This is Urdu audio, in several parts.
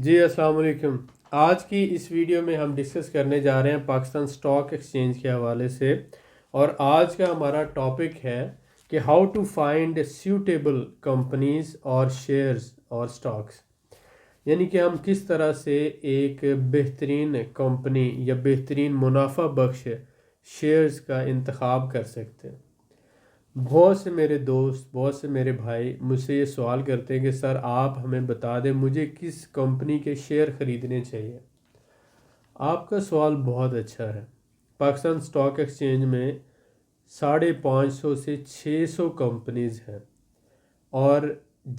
جی السلام علیکم۔ آج کی اس ویڈیو میں ہم ڈسکس کرنے جا رہے ہیں پاکستان سٹاک ایکسچینج کے حوالے سے، اور آج کا ہمارا ٹاپک ہے کہ ہاؤ ٹو فائنڈ سیوٹیبل کمپنیز اور شیئرز اور سٹاکس، یعنی کہ ہم کس طرح سے ایک بہترین کمپنی یا بہترین منافع بخش شیئرز کا انتخاب کر سکتے ہیں۔ بہت سے میرے دوست، بہت سے میرے بھائی مجھ سے یہ سوال کرتے ہیں کہ سر آپ ہمیں بتا دیں مجھے کس کمپنی کے شیئر خریدنے چاہیے۔ آپ کا سوال بہت اچھا ہے۔ پاکستان سٹاک ایکسچینج میں 550 سے 600 کمپنیز ہیں، اور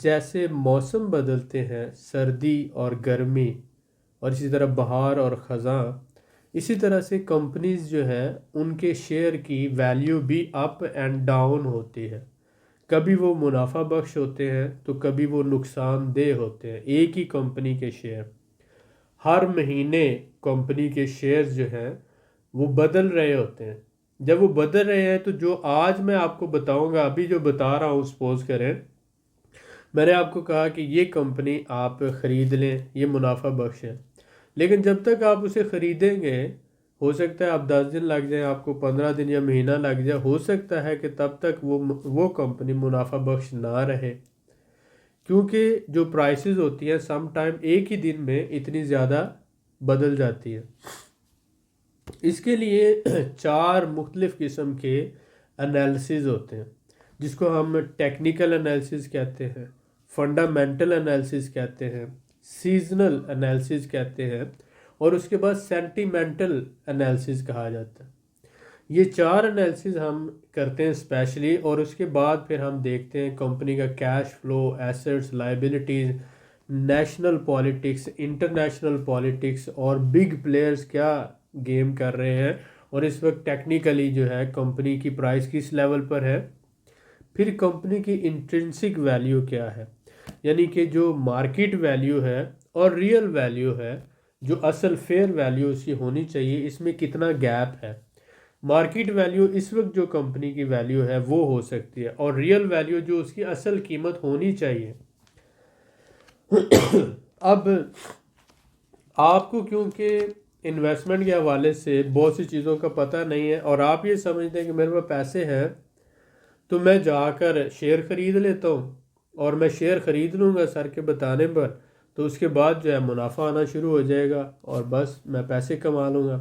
جیسے موسم بدلتے ہیں، سردی اور گرمی، اور اسی طرح بہار اور خزاں، اسی طرح سے کمپنیز جو ہیں ان کے شیئر کی ویلیو بھی اپ اینڈ ڈاؤن ہوتی ہے۔ کبھی وہ منافع بخش ہوتے ہیں تو کبھی وہ نقصان دہ ہوتے ہیں۔ ایک ہی کمپنی کے شیئر ہر مہینے کمپنی کے شیئرز جو ہیں وہ بدل رہے ہوتے ہیں۔ جب وہ بدل رہے ہیں تو جو آج میں آپ کو بتاؤں گا، ابھی جو بتا رہا ہوں، سپوز کریں میں نے آپ کو کہا کہ یہ کمپنی آپ خرید لیں، یہ منافع بخش ہے، لیکن جب تک آپ اسے خریدیں گے ہو سکتا ہے آپ 10 دن لگ جائیں، آپ کو 15 دن یا مہینہ لگ جائے، ہو سکتا ہے کہ تب تک وہ کمپنی منافع بخش نہ رہے، کیونکہ جو پرائسز ہوتی ہیں سم ٹائم ایک ہی دن میں اتنی زیادہ بدل جاتی ہے۔ اس کے لیے 4 مختلف قسم کے انالیسز ہوتے ہیں، جس کو ہم ٹیکنیکل انالیسز کہتے ہیں، فنڈامنٹل انالیسز کہتے ہیں، سیزنل انالیسز کہتے ہیں، اور اس کے بعد سینٹیمنٹل انالیسز کہا جاتا ہے۔ یہ 4 انالیسز ہم کرتے ہیں اسپیشلی، اور اس کے بعد پھر ہم دیکھتے ہیں کمپنی کا cash flow, assets, liabilities, national politics, international politics, اور بگ پلیئرز کیا گیم کر رہے ہیں، اور اس وقت ٹیکنیکلی جو ہے کمپنی کی پرائس کس لیول پر ہے۔ پھر کمپنی کی انٹرنسک ویلیو کیا ہے، یعنی کہ جو مارکیٹ ویلیو ہے اور ریئل ویلیو ہے، جو اصل فیئر ویلیو اس کی ہونی چاہیے، اس میں کتنا گیپ ہے۔ مارکیٹ ویلیو اس وقت جو کمپنی کی ویلیو ہے وہ ہو سکتی ہے، اور ریئل ویلیو جو اس کی اصل قیمت ہونی چاہیے۔ اب آپ کو کیونکہ انویسٹمنٹ کے حوالے سے بہت سی چیزوں کا پتہ نہیں ہے، اور آپ یہ سمجھتے ہیں کہ میرے پاس پیسے ہیں تو میں جا کر شیئر خرید لیتا ہوں، اور میں شیئر خرید لوں گا سر کے بتانے پر، تو اس کے بعد جو ہے منافع آنا شروع ہو جائے گا اور بس میں پیسے کما لوں گا۔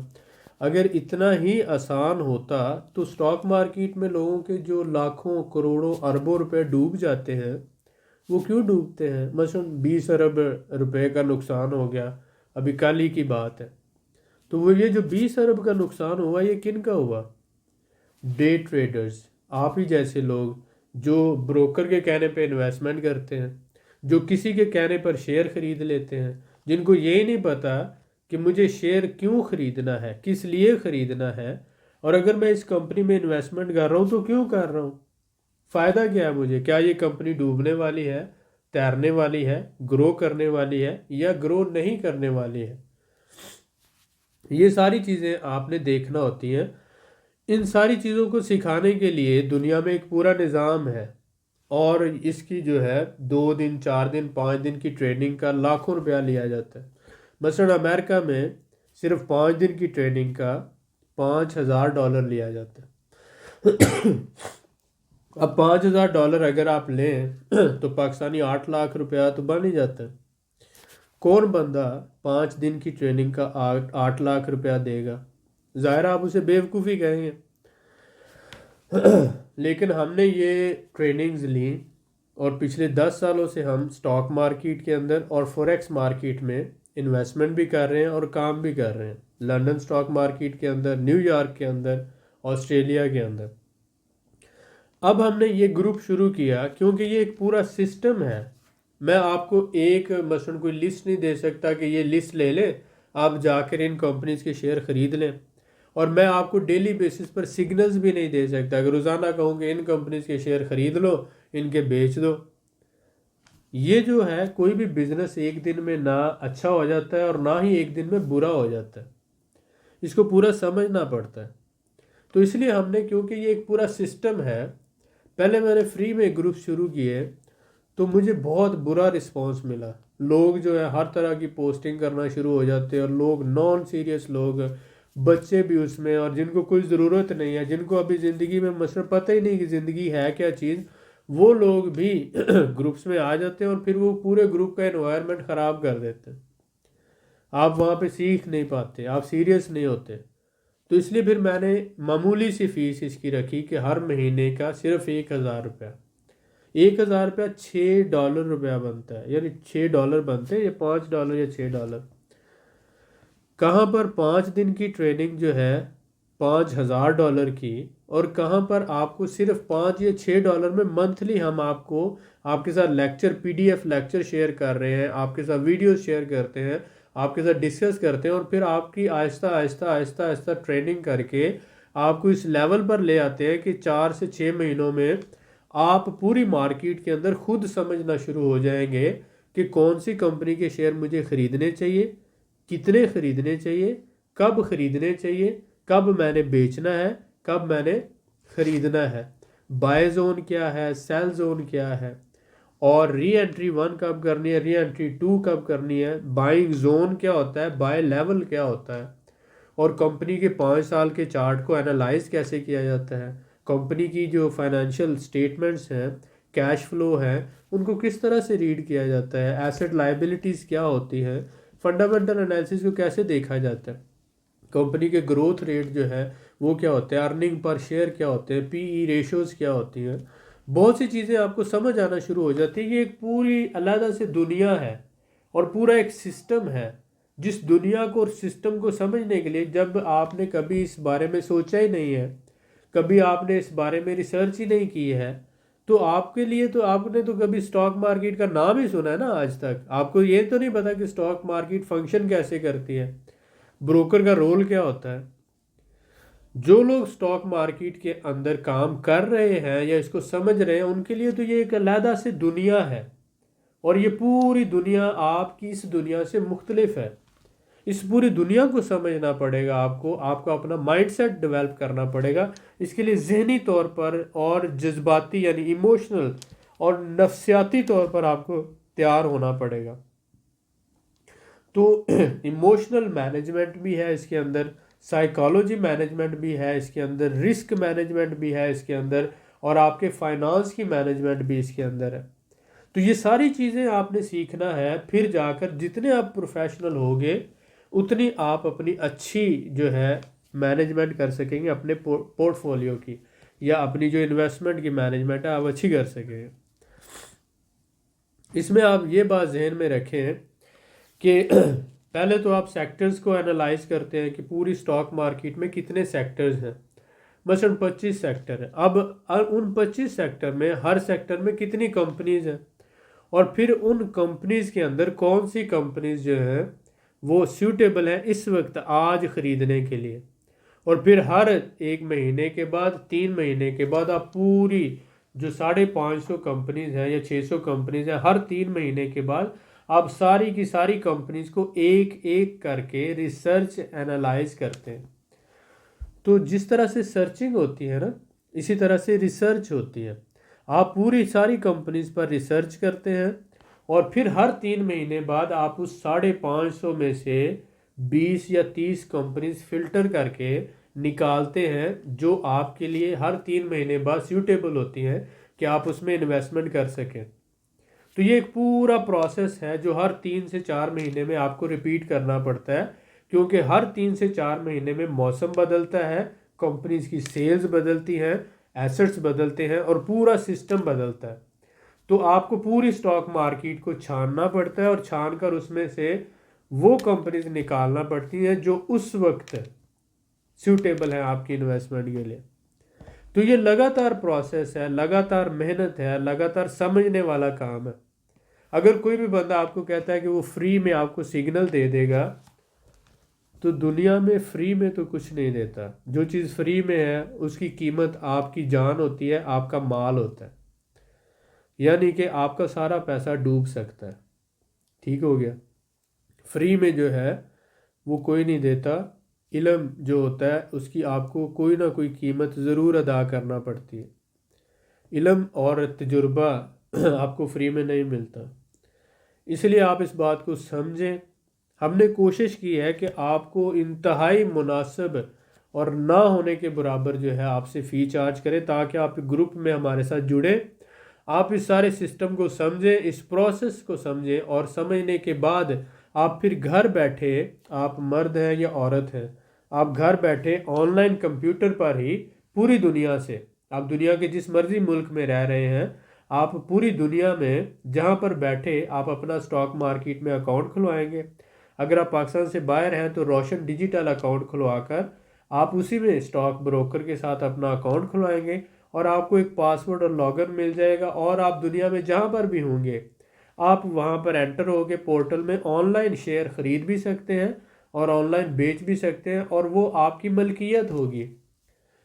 اگر اتنا ہی آسان ہوتا تو سٹاک مارکیٹ میں لوگوں کے جو لاکھوں، کروڑوں، اربوں روپے ڈوب جاتے ہیں، وہ کیوں ڈوبتے ہیں؟ مثلا 20 ارب روپے کا نقصان ہو گیا، ابھی کل ہی کی بات ہے، تو وہ یہ جو 20 ارب کا نقصان ہوا یہ کن کا ہوا؟ ڈے ٹریڈرز، آپ ہی جیسے لوگ جو بروکر کے کہنے پہ انویسٹمنٹ کرتے ہیں، جو کسی کے کہنے پر شیئر خرید لیتے ہیں، جن کو یہی نہیں پتا کہ مجھے شیئر کیوں خریدنا ہے، کس لیے خریدنا ہے، اور اگر میں اس کمپنی میں انویسٹمنٹ کر رہا ہوں تو کیوں کر رہا ہوں، فائدہ کیا ہے مجھے؟ کیا یہ کمپنی ڈوبنے والی ہے، تیرنے والی ہے، گرو کرنے والی ہے، یا گرو نہیں کرنے والی ہے؟ یہ ساری چیزیں آپ نے دیکھنا ہوتی ہیں۔ ان ساری چیزوں کو سکھانے کے لیے دنیا میں ایک پورا نظام ہے، اور اس کی جو ہے 2 دن، 4 دن، 5 دن کی ٹریننگ کا لاکھوں روپیہ لیا جاتا ہے۔ مثلا امریکہ میں صرف 5 دن کی ٹریننگ کا $5000 لیا جاتا ہے۔ اب $5000 اگر آپ لیں تو پاکستانی 8 لاکھ روپیہ تو بن ہی جاتا ہے۔ کون بندہ 5 دن کی ٹریننگ کا 8 لاکھ روپیہ دے گا؟ ظاہر آپ اسے بیوقوفی کہیں گے۔ لیکن ہم نے یہ ٹریننگز لی، اور پچھلے 10 سالوں سے ہم سٹاک مارکیٹ کے اندر اور فوریکس مارکیٹ میں انویسٹمنٹ بھی کر رہے ہیں اور کام بھی کر رہے ہیں، لندن سٹاک مارکیٹ کے اندر، نیو یارک کے اندر، آسٹریلیا کے اندر۔ اب ہم نے یہ گروپ شروع کیا کیونکہ یہ ایک پورا سسٹم ہے۔ میں آپ کو ایک مثلا کوئی لسٹ نہیں دے سکتا کہ یہ لسٹ لے لیں، آپ جا کر ان کمپنیز کے شیئر خرید لیں، اور میں آپ کو ڈیلی بیسس پر سگنلز بھی نہیں دے سکتا کہ روزانہ کہوں کہ ان کمپنیز کے شیئر خرید لو، ان کے بیچ دو۔ یہ جو ہے کوئی بھی بزنس ایک دن میں نہ اچھا ہو جاتا ہے اور نہ ہی ایک دن میں برا ہو جاتا ہے، اس کو پورا سمجھنا پڑتا ہے۔ تو اس لیے ہم نے، کیونکہ یہ ایک پورا سسٹم ہے، پہلے میں نے فری میں گروپ شروع کیے تو مجھے بہت برا رسپانس ملا۔ لوگ جو ہے ہر طرح کی پوسٹنگ کرنا شروع ہو جاتے ہیں، اور لوگ نان سیریس لوگ، بچے بھی اس میں، اور جن کو کوئی ضرورت نہیں ہے، جن کو ابھی زندگی میں مثلا پتہ ہی نہیں کہ زندگی ہے کیا چیز، وہ لوگ بھی گروپس میں آ جاتے ہیں اور پھر وہ پورے گروپ کا انوائرمنٹ خراب کر دیتے ہیں۔ آپ وہاں پہ سیکھ نہیں پاتے، آپ سیریس نہیں ہوتے۔ تو اس لیے پھر میں نے معمولی سی فیس اس کی رکھی کہ ہر مہینے کا صرف 1,000 روپیہ، 1,000 روپیہ $6 بنتا ہے، یعنی $6 بنتے ہیں، یا $5 یا $6۔ کہاں پر 5 دن کی ٹریننگ جو ہے $5,000 کی، اور کہاں پر آپ کو صرف $5 یا $6 میں منتھلی ہم آپ کو آپ کے ساتھ لیکچر PDF لیکچر شیئر کر رہے ہیں، آپ کے ساتھ ویڈیوز شیئر کرتے ہیں، آپ کے ساتھ ڈسکس کرتے ہیں، اور پھر آپ کی آہستہ آہستہ آہستہ آہستہ ٹریننگ کر کے آپ کو اس لیول پر لے آتے ہیں کہ 4 سے 6 مہینوں میں آپ پوری مارکیٹ کے اندر خود سمجھنا شروع ہو جائیں گے کہ کون سی کمپنی کے شیئر مجھے خریدنے چاہیے، کتنے خریدنے چاہیے، کب خریدنے چاہیے، کب میں نے بیچنا ہے، کب میں نے خریدنا ہے، بائی زون کیا ہے، سیل زون کیا ہے، اور ری انٹری 1 کب کرنی ہے، ری انٹری 2 کب کرنی ہے، بائنگ زون کیا ہوتا ہے، بائی لیول کیا ہوتا ہے، اور کمپنی کے 5 سال کے چارٹ کو انالائز کیسے کیا جاتا ہے، کمپنی کی جو فائنینشیل سٹیٹمنٹس ہیں، کیش فلو ہیں، ان کو کس طرح سے ریڈ کیا جاتا ہے، ایسٹ لائبلٹیز کیا ہوتی ہیں، فنڈامنٹل انالیسس کو کیسے دیکھا جاتا ہے، کمپنی کے گروتھ ریٹ جو ہے وہ کیا ہوتے ہیں، ارننگ پر شیئر کیا ہوتے ہیں، PE ریشوز کیا ہوتی ہیں، بہت سی چیزیں آپ کو سمجھ آنا شروع ہو جاتی ہیں۔ یہ ایک پوری علیحدہ سے دنیا ہے، اور پورا ایک سسٹم ہے، جس دنیا کو اور سسٹم کو سمجھنے کے لیے جب آپ نے کبھی اس بارے میں سوچا ہی نہیں ہے، کبھی آپ نے اس بارے میں ریسرچ ہی نہیں کی ہے، تو آپ کے لیے تو آپ نے تو کبھی سٹاک مارکیٹ کا نام ہی سنا ہے نا آج تک، آپ کو یہ تو نہیں پتا کہ سٹاک مارکیٹ فنکشن کیسے کرتی ہے، بروکر کا رول کیا ہوتا ہے۔ جو لوگ سٹاک مارکیٹ کے اندر کام کر رہے ہیں یا اس کو سمجھ رہے ہیں، ان کے لیے تو یہ ایک علیحدہ سے دنیا ہے، اور یہ پوری دنیا آپ کی اس دنیا سے مختلف ہے۔ اس پوری دنیا کو سمجھنا پڑے گا، آپ کو اپنا مائنڈ سیٹ ڈیولپ کرنا پڑے گا، اس کے لیے ذہنی طور پر اور جذباتی یعنی ایموشنل اور نفسیاتی طور پر آپ کو تیار ہونا پڑے گا۔ تو ایموشنل مینجمنٹ بھی ہے اس کے اندر، سائیکالوجی مینجمنٹ بھی ہے اس کے اندر، رسک مینجمنٹ بھی ہے اس کے اندر، اور آپ کے فائنانس کی مینجمنٹ بھی اس کے اندر ہے۔ تو یہ ساری چیزیں آپ نے سیکھنا ہے، پھر جا کر جتنے آپ پروفیشنل ہوگے اتنی آپ اپنی اچھی جو ہے مینجمنٹ کر سکیں گے اپنے پورٹ فولیو کی، یا اپنی جو انویسٹمنٹ کی مینجمنٹ ہے آپ اچھی کر سکیں گے۔ اس میں آپ یہ بات ذہن میں رکھیں کہ پہلے تو آپ سیکٹرز کو انالائز کرتے ہیں کہ پوری سٹاک مارکیٹ میں کتنے سیکٹرز ہیں، مثلا 25 سیکٹر ہیں، اب ان 25 سیکٹر میں ہر سیکٹر میں کتنی کمپنیز ہیں، اور پھر ان کمپنیز کے اندر کون سی کمپنیز جو ہیں وہ سیوٹیبل ہیں اس وقت آج خریدنے کے لیے، اور پھر ہر 1 مہینے کے بعد 3 مہینے کے بعد آپ پوری جو 550 کمپنیز ہیں یا 600 کمپنیز ہیں، ہر 3 مہینے کے بعد آپ ساری کی ساری کمپنیز کو ایک ایک کر کے ریسرچ انالائز کرتے ہیں۔ تو جس طرح سے سرچنگ ہوتی ہے نا، اسی طرح سے ریسرچ ہوتی ہے، آپ پوری ساری کمپنیز پر ریسرچ کرتے ہیں، اور پھر ہر 3 مہینے بعد آپ اس 550 میں سے 20 یا 30 کمپنیز فلٹر کر کے نکالتے ہیں جو آپ کے لیے ہر 3 مہینے بعد سیوٹیبل ہوتی ہیں کہ آپ اس میں انویسٹمنٹ کر سکیں۔ تو یہ ایک پورا پروسیس ہے جو ہر 3 سے 4 مہینے میں آپ کو ریپیٹ کرنا پڑتا ہے، کیونکہ ہر 3 سے 4 مہینے میں موسم بدلتا ہے، کمپنیز کی سیلز بدلتی ہیں، ایسٹس بدلتے ہیں، اور پورا سسٹم بدلتا ہے۔ تو آپ کو پوری سٹاک مارکیٹ کو چھاننا پڑتا ہے، اور چھان کر اس میں سے وہ کمپنیز نکالنا پڑتی ہیں جو اس وقت سیوٹیبل ہیں آپ کی انویسٹمنٹ کے لیے۔ تو یہ لگاتار پروسیس ہے، لگاتار محنت ہے، لگاتار سمجھنے والا کام ہے۔ اگر کوئی بھی بندہ آپ کو کہتا ہے کہ وہ فری میں آپ کو سگنل دے دے گا، تو دنیا میں فری میں تو کچھ نہیں دیتا۔ جو چیز فری میں ہے اس کی قیمت آپ کی جان ہوتی ہے، آپ کا مال ہوتا ہے، یعنی کہ آپ کا سارا پیسہ ڈوب سکتا ہے۔ ٹھیک ہو گیا؟ فری میں جو ہے وہ کوئی نہیں دیتا، علم جو ہوتا ہے اس کی آپ کو کوئی نہ کوئی قیمت ضرور ادا کرنا پڑتی ہے۔ علم اور تجربہ آپ کو فری میں نہیں ملتا۔ اس لیے آپ اس بات کو سمجھیں. ہم نے کوشش کی ہے کہ آپ کو انتہائی مناسب اور نہ ہونے کے برابر جو ہے آپ سے فی چارج کریں تاکہ آپ گروپ میں ہمارے ساتھ جڑیں. آپ اس سارے سسٹم کو سمجھیں، اس پروسیس کو سمجھیں، اور سمجھنے کے بعد آپ پھر گھر بیٹھے، آپ مرد ہیں یا عورت ہیں، آپ گھر بیٹھے آن لائن کمپیوٹر پر ہی پوری دنیا سے، آپ دنیا کے جس مرضی ملک میں رہ رہے ہیں، آپ پوری دنیا میں جہاں پر بیٹھے آپ اپنا سٹاک مارکیٹ میں اکاؤنٹ کھلوائیں گے. اگر آپ پاکستان سے باہر ہیں تو روشن ڈیجیٹل اکاؤنٹ کھلوا کر آپ اسی میں سٹاک بروکر کے ساتھ اپنا اکاؤنٹ کھلوائیں گے، اور آپ کو ایک پاسورڈ اور لاگر مل جائے گا، اور آپ دنیا میں جہاں پر بھی ہوں گے آپ وہاں پر انٹر ہو کے پورٹل میں آن لائن شیئر خرید بھی سکتے ہیں اور آن لائن بیچ بھی سکتے ہیں، اور وہ آپ کی ملکیت ہوگی.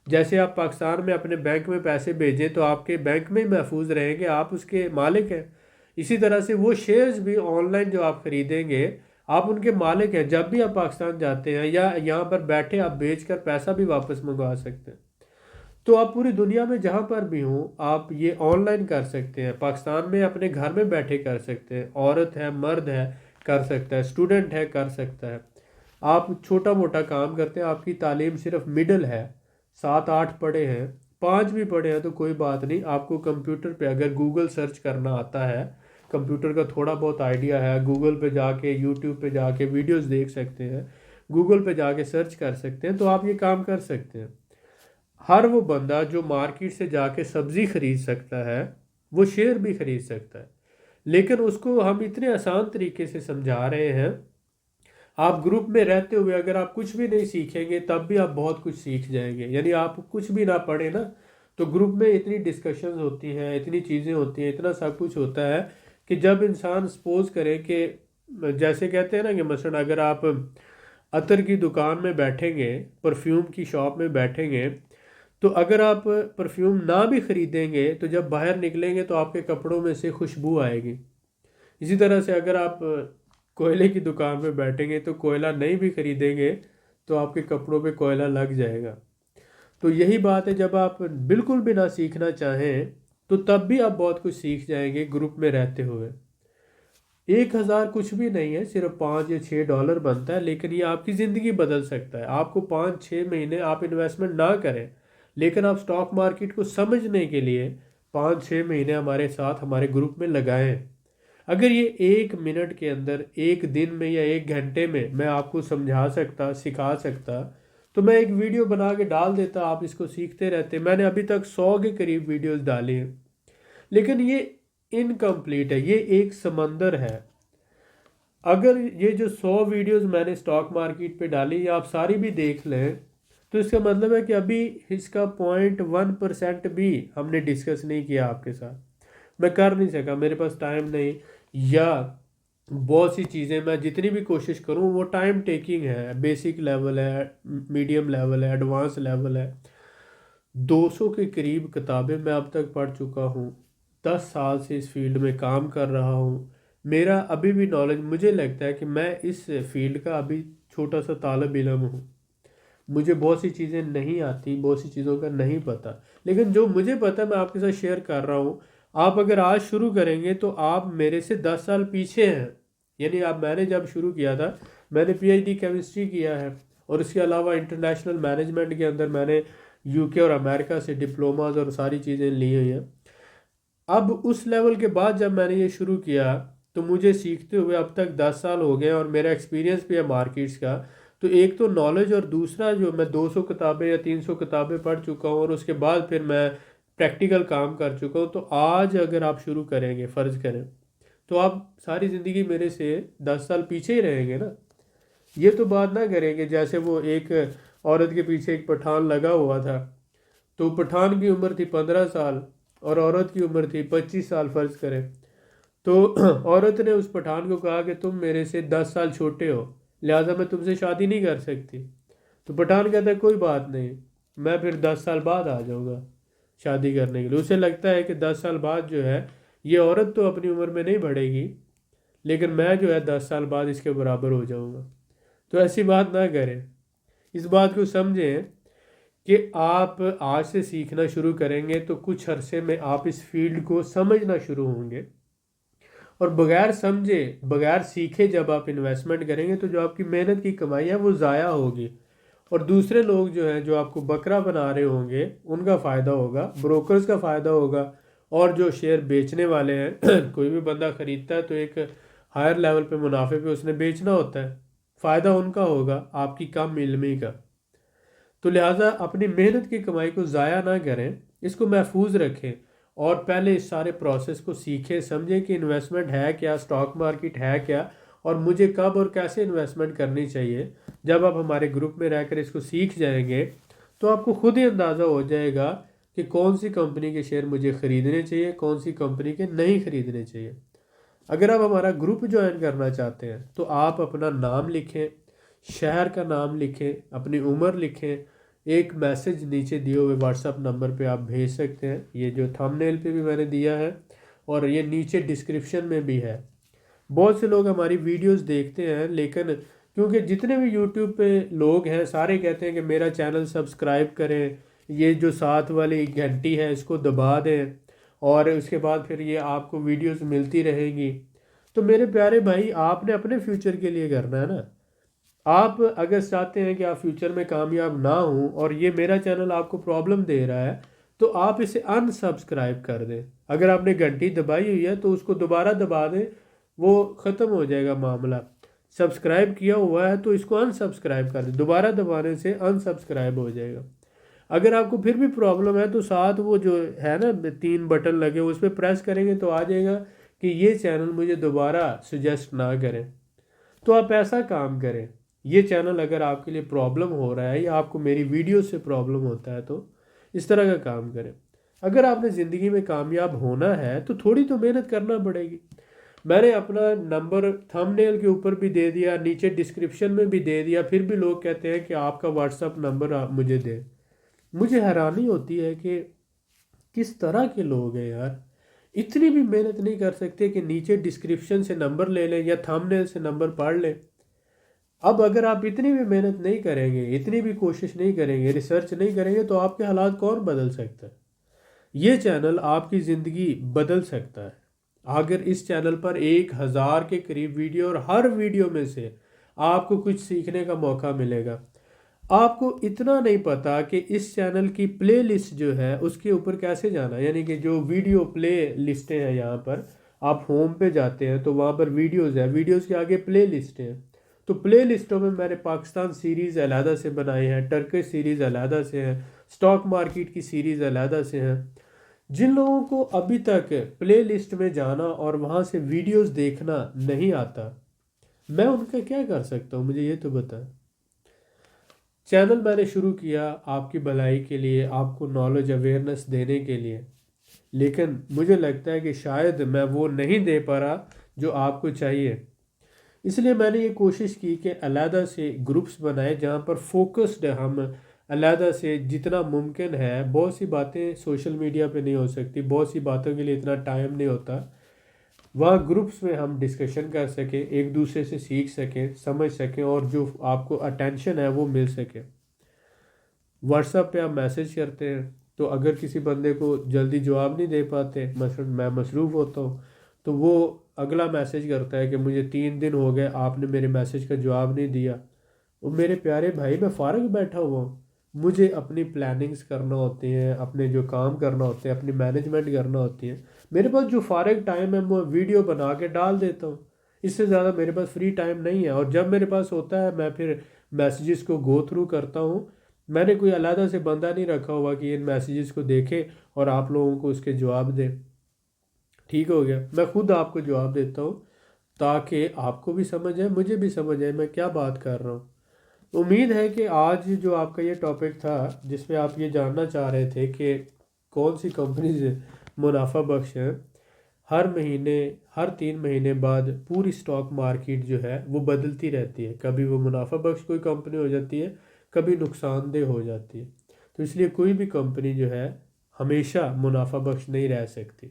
جیسے آپ پاکستان میں اپنے بینک میں پیسے بھیجیں تو آپ کے بینک میں محفوظ رہیں گے، آپ اس کے مالک ہیں. اسی طرح سے وہ شیئرز بھی آن لائن جو آپ خریدیں گے آپ ان کے مالک ہیں. جب بھی آپ پاکستان جاتے ہیں یا یہاں پر بیٹھے آپ بیچ کر پیسہ بھی واپس منگوا سکتے ہیں. تو آپ پوری دنیا میں جہاں پر بھی ہوں آپ یہ آن لائن کر سکتے ہیں. پاکستان میں اپنے گھر میں بیٹھے کر سکتے ہیں، عورت ہے مرد ہے کر سکتا ہے، اسٹوڈنٹ ہے کر سکتا ہے. آپ چھوٹا موٹا کام کرتے ہیں، آپ کی تعلیم صرف مڈل ہے، 7 8 پڑھے ہیں، 5 بھی پڑھے ہیں تو کوئی بات نہیں. آپ کو کمپیوٹر پہ اگر گوگل سرچ کرنا آتا ہے، کمپیوٹر کا تھوڑا بہت آئیڈیا ہے، گوگل پہ جا کے یوٹیوب پہ جا کے ویڈیوز دیکھ سکتے ہیں، گوگل پہ جا کے سرچ کر سکتے ہیں، تو آپ یہ کام کر سکتے ہیں. ہر وہ بندہ جو مارکیٹ سے جا کے سبزی خرید سکتا ہے وہ شیئر بھی خرید سکتا ہے، لیکن اس کو ہم اتنے آسان طریقے سے سمجھا رہے ہیں. آپ گروپ میں رہتے ہوئے اگر آپ کچھ بھی نہیں سیکھیں گے تب بھی آپ بہت کچھ سیکھ جائیں گے. یعنی آپ کچھ بھی نہ پڑھیں نا تو گروپ میں اتنی ڈسکشنز ہوتی ہیں، اتنی چیزیں ہوتی ہیں، اتنا سب کچھ ہوتا ہے کہ جب انسان سپوز کرے کہ جیسے کہتے ہیں نا کہ مثلا اگر آپ عطر کی دکان میں بیٹھیں گے، پرفیوم کی شاپ میں بیٹھیں گے، تو اگر آپ پرفیوم نہ بھی خریدیں گے تو جب باہر نکلیں گے تو آپ کے کپڑوں میں سے خوشبو آئے گی. اسی طرح سے اگر آپ کوئلے کی دکان پہ بیٹھیں گے تو کوئلہ نہیں بھی خریدیں گے تو آپ کے کپڑوں پہ کوئلہ لگ جائے گا. تو یہی بات ہے، جب آپ بالکل بھی نہ سیکھنا چاہیں تو تب بھی آپ بہت کچھ سیکھ جائیں گے گروپ میں رہتے ہوئے. 1,000 کچھ بھی نہیں ہے، صرف $5 یا $6 بنتا ہے، لیکن یہ آپ کی زندگی بدل سکتا ہے. آپ کو 5 6 مہینے آپ انویسٹمنٹ نہ کریں، لیکن آپ سٹاک مارکیٹ کو سمجھنے کے لیے 5 6 مہینے ہمارے ساتھ ہمارے گروپ میں لگائیں. اگر یہ 1 منٹ کے اندر، 1 دن میں یا 1 گھنٹے میں آپ کو سمجھا سکتا، سکھا سکتا تو میں ایک ویڈیو بنا کے ڈال دیتا، آپ اس کو سیکھتے رہتے. میں نے ابھی تک 100 کے قریب ویڈیوز ڈالی ہیں، لیکن یہ انکمپلیٹ ہے، یہ ایک سمندر ہے. اگر یہ جو 100 ویڈیوز میں نے سٹاک مارکیٹ پہ ڈالی یہ آپ ساری بھی دیکھ لیں تو اس کا مطلب ہے کہ ابھی اس کا 0.1% بھی ہم نے ڈسکس نہیں کیا آپ کے ساتھ. میں کر نہیں سکا، میرے پاس ٹائم نہیں، یا بہت سی چیزیں میں جتنی بھی کوشش کروں وہ ٹائم ٹیکنگ ہے. بیسک لیول ہے، میڈیم لیول ہے، ایڈوانس لیول ہے. 200 کے قریب کتابیں میں اب تک پڑھ چکا ہوں. 10 سال سے اس فیلڈ میں کام کر رہا ہوں. میرا ابھی بھی نالج، مجھے لگتا ہے کہ میں اس فیلڈ کا ابھی چھوٹا سا طالب علم ہوں. مجھے بہت سی چیزیں نہیں آتی، بہت سی چیزوں کا نہیں پتہ، لیکن جو مجھے پتہ میں آپ کے ساتھ شیئر کر رہا ہوں. آپ اگر آج شروع کریں گے تو آپ میرے سے 10 سال پیچھے ہیں. یعنی میں نے جب شروع کیا تھا میں نے PhD کیمسٹری کیا ہے، اور اس کے علاوہ انٹرنیشنل مینجمنٹ کے اندر میں نے UK اور امریکہ سے ڈپلوماز اور ساری چیزیں لی ہوئی ہیں. اب اس لیول کے بعد جب میں نے یہ شروع کیا تو مجھے سیکھتے ہوئے اب تک 10 سال ہو گئے، اور میرا ایکسپیرینس بھی ہے مارکیٹس کا. تو ایک تو نالج، اور دوسرا جو میں 200 کتابیں یا 300 کتابیں پڑھ چکا ہوں، اور اس کے بعد پھر میں پریکٹیکل کام کر چکا ہوں. تو آج اگر آپ شروع کریں گے، فرض کریں، تو آپ ساری زندگی میرے سے 10 سال پیچھے ہی رہیں گے نا. یہ تو بات نہ کریں کہ جیسے وہ ایک عورت کے پیچھے ایک پٹھان لگا ہوا تھا، تو پٹھان کی عمر تھی 15 سال اور عورت کی عمر تھی 25 سال فرض کریں. تو عورت نے اس پٹھان کو کہا کہ تم میرے سے 10 سال چھوٹے ہو، لہٰذا میں تم سے شادی نہیں کر سکتی. تو پٹھان کہتا ہے کوئی بات نہیں، میں پھر 10 سال بعد آ جاؤں گا شادی کرنے کے لیے. اسے لگتا ہے کہ 10 سال بعد جو ہے یہ عورت تو اپنی عمر میں نہیں بڑھے گی، لیکن میں جو ہے 10 سال بعد اس کے برابر ہو جاؤں گا. تو ایسی بات نہ کریں. اس بات کو سمجھیں کہ آپ آج سے سیکھنا شروع کریں گے تو کچھ عرصے میں آپ اس فیلڈ کو سمجھنا شروع ہوں گے، اور بغیر سمجھے بغیر سیکھے جب آپ انویسٹمنٹ کریں گے تو جو آپ کی محنت کی کمائی ہے وہ ضائع ہوگی، اور دوسرے لوگ جو ہیں جو آپ کو بکرا بنا رہے ہوں گے ان کا فائدہ ہوگا، بروکرز کا فائدہ ہوگا، اور جو شیئر بیچنے والے ہیں کوئی بھی بندہ خریدتا ہے تو ایک ہائر لیول پہ منافع پہ اس نے بیچنا ہوتا ہے، فائدہ ان کا ہوگا، آپ کی کم علمی کا۔ تو لہٰذا اپنی محنت کی کمائی کو ضائع نہ کریں، اس کو محفوظ رکھیں، اور پہلے اس سارے پروسیس کو سیکھیں، سمجھیں کہ انویسٹمنٹ ہے کیا، سٹاک مارکیٹ ہے کیا، اور مجھے کب اور کیسے انویسٹمنٹ کرنی چاہیے۔ جب آپ ہمارے گروپ میں رہ کر اس کو سیکھ جائیں گے تو آپ کو خود ہی اندازہ ہو جائے گا کہ کون سی کمپنی کے شیئر مجھے خریدنے چاہیے، کون سی کمپنی کے نہیں خریدنے چاہیے۔ اگر آپ ہمارا گروپ جوائن کرنا چاہتے ہیں تو آپ اپنا نام لکھیں، شہر کا نام لکھیں، اپنی عمر لکھیں، ایک میسج نیچے دیے ہوئے واٹس ایپ نمبر پہ آپ بھیج سکتے ہیں، یہ جو تھم نیل پہ بھی میں نے دیا ہے اور یہ نیچے ڈسکرپشن میں بھی ہے۔ بہت سے لوگ ہماری ویڈیوز دیکھتے ہیں لیکن کیونکہ جتنے بھی یوٹیوب پہ لوگ ہیں سارے کہتے ہیں کہ میرا چینل سبسکرائب کریں، یہ جو ساتھ والی گھنٹی ہے اس کو دبا دیں، اور اس کے بعد پھر یہ آپ کو ویڈیوز ملتی رہیں گی۔ تو میرے پیارے بھائی، آپ نے اپنے فیوچر کے لیے کرنا ہے نا۔ آپ اگر چاہتے ہیں کہ آپ فیوچر میں کامیاب نہ ہوں اور یہ میرا چینل آپ کو پرابلم دے رہا ہے تو آپ اسے ان سبسکرائب کر دیں۔ اگر آپ نے گھنٹی دبائی ہوئی ہے تو اس کو دوبارہ دبا دیں، وہ ختم ہو جائے گا معاملہ۔ سبسکرائب کیا ہوا ہے تو اس کو ان سبسکرائب کر دیں، دوبارہ دبانے سے ان سبسکرائب ہو جائے گا۔ اگر آپ کو پھر بھی پرابلم ہے تو ساتھ وہ جو ہے نا 3 بٹن لگے اس پہ پریس کریں گے تو آ جائے گا کہ یہ چینل مجھے دوبارہ سجیسٹ نہ کریں۔ تو آپ ایسا کام کریں، یہ چینل اگر آپ کے لیے پرابلم ہو رہا ہے یا آپ کو میری ویڈیو سے پرابلم ہوتا ہے تو اس طرح کا کام کریں۔ اگر آپ نے زندگی میں کامیاب ہونا ہے تو تھوڑی تو محنت کرنا پڑے گی۔ میں نے اپنا نمبر تھم نیل کے اوپر بھی دے دیا، نیچے ڈسکرپشن میں بھی دے دیا، پھر بھی لوگ کہتے ہیں کہ آپ کا واٹس ایپ نمبر آپ مجھے دیں۔ مجھے حیرانی ہوتی ہے کہ کس طرح کے لوگ ہیں یار، اتنی بھی محنت نہیں کر سکتے کہ نیچے ڈسکرپشن سے نمبر لے لیں یا تھم نیل سے نمبر پڑھ لیں۔ اب اگر آپ اتنی بھی محنت نہیں کریں گے، اتنی بھی کوشش نہیں کریں گے، ریسرچ نہیں کریں گے تو آپ کے حالات کون بدل سکتا ہے؟ یہ چینل آپ کی زندگی بدل سکتا ہے۔ اگر اس چینل پر 1000 کے قریب ویڈیو اور ہر ویڈیو میں سے آپ کو کچھ سیکھنے کا موقع ملے گا۔ آپ کو اتنا نہیں پتا کہ اس چینل کی پلے لسٹ جو ہے اس کے اوپر کیسے جانا ہے، یعنی کہ جو ویڈیو پلے لسٹیں ہیں یہاں پر آپ ہوم پہ جاتے ہیں تو وہاں پر ویڈیوز ہیں، ویڈیوز کے آگے پلے لسٹیں ہیں، تو پلے لسٹوں میں میں نے پاکستان سیریز علیحدہ سے بنائی ہیں، ٹرکش سیریز علیحدہ سے ہیں، سٹاک مارکیٹ کی سیریز علیحدہ سے ہیں۔ جن لوگوں کو ابھی تک پلے لسٹ میں جانا اور وہاں سے ویڈیوز دیکھنا نہیں آتا، میں ان کا کیا کر سکتا ہوں؟ مجھے یہ تو بتائیں۔ چینل میں نے شروع کیا آپ کی بھلائی کے لیے، آپ کو نالج اویئرنیس دینے کے لیے، لیکن مجھے لگتا ہے کہ شاید میں وہ نہیں دے پا رہا جو آپ کو چاہیے۔ اس لیے میں نے یہ کوشش کی کہ علیحدہ سے گروپس بنائے جہاں پر فوکسڈ ہم علیحدہ سے جتنا ممکن ہے، بہت سی باتیں سوشل میڈیا پہ نہیں ہو سکتی، بہت سی باتوں کے لیے اتنا ٹائم نہیں ہوتا، وہاں گروپس میں ہم ڈسکشن کر سکیں، ایک دوسرے سے سیکھ سکیں، سمجھ سکیں، اور جو آپ کو اٹینشن ہے وہ مل سکے۔ واٹس ایپ پہ آپ میسج کرتے ہیں تو اگر کسی بندے کو جلدی جواب نہیں دے پاتے، مثلا میں مصروف ہوتا ہوں، تو وہ اگلا میسج کرتا ہے کہ مجھے 3 دن ہو گئے آپ نے میرے میسج کا جواب نہیں دیا۔ وہ میرے پیارے بھائی، میں فارغ بیٹھا ہوا ہوں، مجھے اپنی پلاننگز کرنا ہوتی ہیں، اپنے جو کام کرنا ہوتے ہیں، اپنی مینجمنٹ کرنا ہوتی ہے۔ میرے پاس جو فارغ ٹائم ہے میں ویڈیو بنا کے ڈال دیتا ہوں، اس سے زیادہ میرے پاس فری ٹائم نہیں ہے، اور جب میرے پاس ہوتا ہے میں پھر میسیجز کو گو تھرو کرتا ہوں۔ میں نے کوئی علیحدہ سے بندہ نہیں رکھا ہوا کہ ان میسیجز کو دیکھے اور آپ لوگوں کو اس کے جواب دے۔ ٹھیک ہو گیا، میں خود آپ کو جواب دیتا ہوں تاکہ آپ کو بھی سمجھ آئے، مجھے بھی سمجھ آئے میں کیا بات کر رہا ہوں۔ امید ہے کہ آج جو آپ کا یہ ٹاپک تھا جس میں آپ یہ جاننا چاہ رہے تھے کہ کون سی کمپنیز منافع بخش ہیں، ہر مہینے ہر 3 مہینے بعد پوری سٹاک مارکیٹ جو ہے وہ بدلتی رہتی ہے، کبھی وہ منافع بخش کوئی کمپنی ہو جاتی ہے، کبھی نقصان دہ ہو جاتی ہے، تو اس لیے کوئی بھی کمپنی جو ہے ہمیشہ منافع بخش نہیں رہ سکتی۔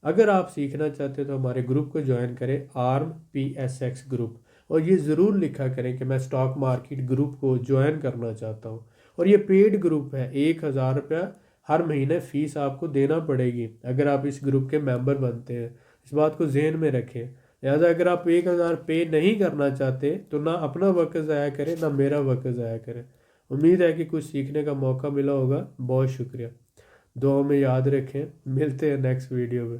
اگر آپ سیکھنا چاہتے ہیں تو ہمارے گروپ کو جوائن کریں، آرم PSX گروپ، اور یہ ضرور لکھا کریں کہ میں سٹاک مارکیٹ گروپ کو جوائن کرنا چاہتا ہوں، اور یہ پیڈ گروپ ہے، 1000 روپیہ ہر مہینے فیس آپ کو دینا پڑے گی اگر آپ اس گروپ کے ممبر بنتے ہیں۔ اس بات کو ذہن میں رکھیں. لہٰذا اگر آپ 1000 پے نہیں کرنا چاہتے تو نہ اپنا وقت ضائع کریں نہ میرا وقت ضائع کریں. امید ہے کہ کچھ سیکھنے کا موقع ملا ہوگا. بہت شکریہ. دعاؤں میں یاد رکھیں. ملتے ہیں نیکسٹ ویڈیو میں.